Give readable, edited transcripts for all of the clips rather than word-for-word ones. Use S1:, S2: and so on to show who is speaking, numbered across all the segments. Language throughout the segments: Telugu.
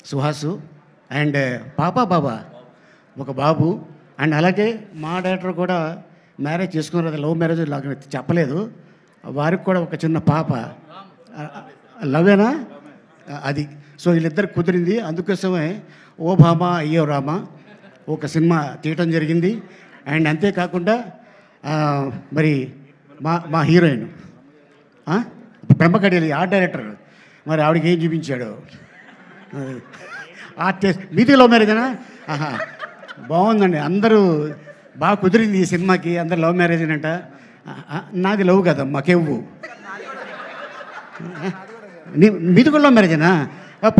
S1: సుహాసు అండ్ పాపా బాబా ఒక బాబు అండ్ అలాగే మా డైరెక్టర్ కూడా మ్యారేజ్ చేసుకున్నారు. లవ్ మ్యారేజ్ లాగా చెప్పలేదు. వారికి కూడా ఒక చిన్న పాప లవేనా అది. సో వీళ్ళిద్దరు కుదిరింది. అందుకోసమే ఓ భామా అయ్యో రామ ఒక సినిమా తీయటం జరిగింది. అండ్ అంతేకాకుండా మరి మా మా హీరోయిన్ బ్రహ్మకడియలి ఆర్ట్ డైరెక్టర్ మరి ఆవిడకి ఏం చూపించాడు. ఆర్టిస్ట్ మీది లవ్ మ్యారేజేనా? ఆహా బాగుందండి. అందరూ బాగా కుదిరింది ఈ సినిమాకి. అందరు లవ్ మ్యారేజ్ అంట. నాది లవ్ కదమ్మా కెవ్వు. మీది కూడా లవ్ మ్యారేజేనా?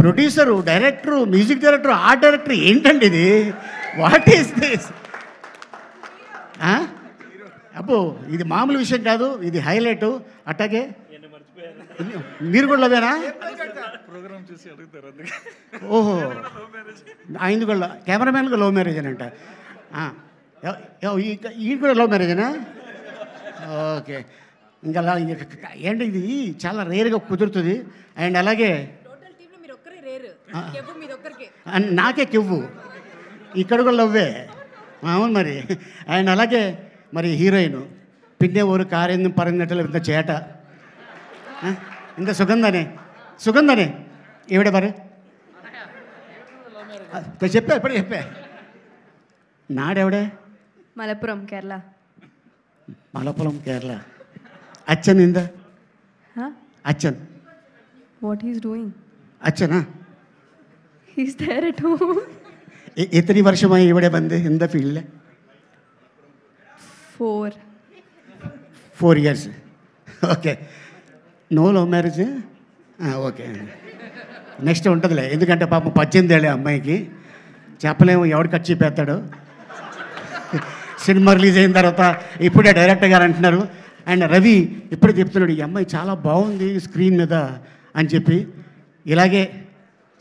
S1: Producer, director, music director, art director ఏంటండి ఇది? What is this? అబ్బో ఇది మామూలు విషయం కాదు, ఇది హైలైటు. అట్టాగే మీరు కూడా లవేనా? ఓహో ఆయన కూడా కెమెరామ్యాన్గా లవ్ మ్యారేజ్ అని అంట. ఈ కూడా లవ్ మ్యారేజేనా? ఓకే. ఇంకా అలా ఏంటి ఇది చాలా రేర్గా కుదురుతుంది. అండ్ అలాగే నాకే కెవ్వు, ఇక్కడ కూడా లవ్వే. అవును మరి. అండ్ అలాగే మరి హీరోయిన్ పిండే ఊరు కారేందు పరంగట్టలు ఇంత చేట ఇంత సుగంధనే ఏవిడ మరి చెప్పా ఎప్పుడు చెప్పా నాడెవడే?
S2: మలపురం కేరళ.
S1: అచ్చన్ ఇంద అచ్చన్
S2: What he's doing?
S1: അച്ഛനാ?
S2: He's there at home.
S1: എത്ര വർഷമായി ഇവിടെ വന്ന് എന്താ ഫീൽഡിൽ? 4 years. Okay. No love marriage? Okay. Next ఉంటుందిలే. ఎందుకంటే పాపం 18 ఏళ్ళే అమ్మాయికి. చెప్పలేము ఎవడు ఖర్చు చెప్పేస్తాడు. సినిమా రిలీజ్ అయిన తర్వాత ఇప్పుడే డైరెక్టర్ గారు అంటున్నారు. అండ్ రవి ఇప్పుడే చెప్తున్నాడు ఈ అమ్మాయి చాలా బాగుంది స్క్రీన్ మీద అని చెప్పి. ఇలాగే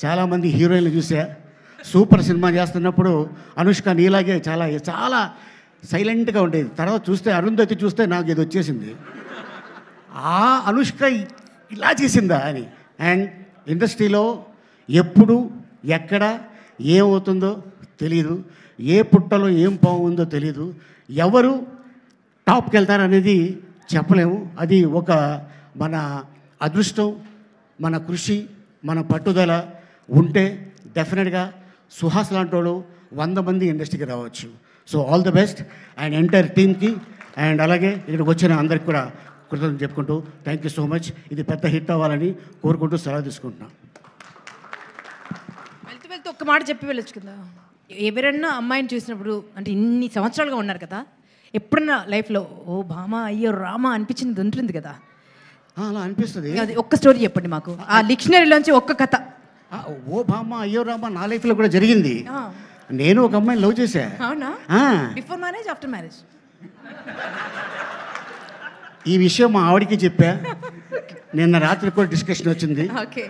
S1: చాలామంది హీరోయిన్లు చూసా. సూపర్ సినిమా చేస్తున్నప్పుడు అనుష్క నీలాగే చాలా చాలా సైలెంట్గా ఉండేది. తర్వాత చూస్తే అరుంధతి చూస్తే నాకు ఇది వచ్చేసింది, ఆ అనుష్క ఇలా చేసిందా అని. అండ్ ఇండస్ట్రీలో ఎప్పుడు ఎక్కడ ఏమవుతుందో తెలీదు, ఏ పుట్టలో ఏం బాగుందో తెలీదు, ఎవరు టాప్కి వెళ్తారనేది చెప్పలేము. అది ఒక మన అదృష్టం, మన కృషి, మన పట్టుదల ఉంటే డెఫినెట్గా సుహాస్ లాంటి వాళ్ళు 100 మంది ఇండస్ట్రీకి రావచ్చు. So all the best and entire టీమ్కి. అండ్ అలాగే ఇక్కడికి వచ్చిన అందరికి కూడా కృతజ్ఞతలు చెప్పుకుంటూ థ్యాంక్ యూ సో మచ్. ఇది పెద్ద హిట్ అవ్వాలని కోరుకుంటూ సెలవు తీసుకుంటున్నాను.
S3: వెళ్తూ ఒక్క మాట చెప్పి వెళ్ళొచ్చు కదా. ఎవరన్నా అమ్మాయిని చూసినప్పుడు, అంటే ఇన్ని సంవత్సరాలుగా ఉన్నారు కదా, ఎప్పుడన్నా లైఫ్లో ఓ భామా అయ్యో రామా అనిపించింది ఉంటుంది కదా?
S1: అలా అనిపిస్తుంది.
S3: అది ఒక్క స్టోరీ చెప్పండి మాకు, ఆ డిక్షనరీలోంచి ఒక్క కథ.
S1: ఓ భామా అయ్యో రామా నా లైఫ్లో కూడా జరిగింది. నేను ఒక అమ్మాయిని లవ్ చేశా.
S3: అవునా? Before marriage, after marriage?
S1: ఈ విషయం మా ఆవిడికి చెప్పా. నిన్న రాత్రి కూడా డిస్కషన్ వచ్చింది.
S3: ఓకే.